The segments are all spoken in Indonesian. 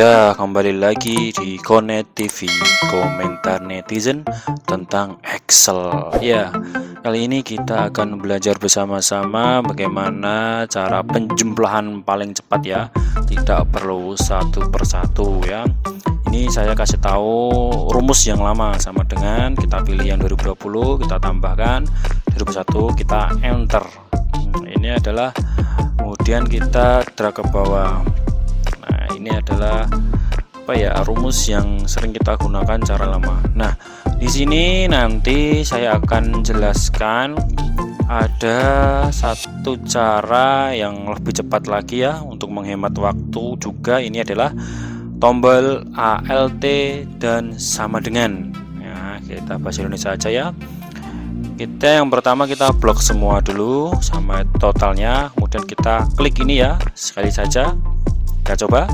Ya, kembali lagi di Konet TV, komentar netizen tentang Excel. Ya, kali ini kita akan belajar bersama-sama bagaimana cara penjumlahan paling cepat ya. Tidak perlu satu persatu ya. Ini saya kasih tahu rumus yang lama, sama dengan kita pilih yang 2020, kita tambahkan 2021, kita enter. Ini adalah, kemudian kita drag ke bawah. Ini adalah rumus yang sering kita gunakan cara lama. Nah, di sini nanti saya akan jelaskan ada satu cara yang lebih cepat lagi ya untuk menghemat waktu juga. Ini adalah tombol ALT dan sama dengan. Ya, kita bahasa Indonesia aja ya. Yang pertama kita blok semua dulu sama totalnya, kemudian kita klik ini ya sekali saja. Kita coba.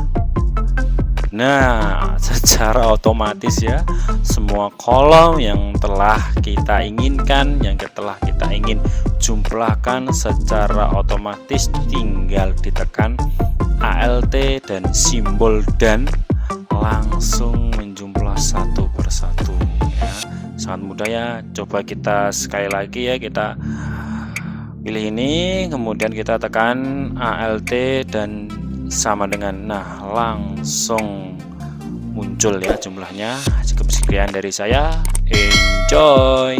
Nah, secara otomatis ya semua kolom yang telah kita inginkan, yang telah kita ingin jumlahkan secara otomatis, tinggal ditekan ALT dan simbol dan langsung menjumlah satu persatu ya. Sangat mudah ya. Coba kita sekali lagi ya, kita pilih ini, kemudian kita tekan ALT dan sama dengan, nah langsung muncul ya jumlahnya. Cukup sekian dari saya, enjoy.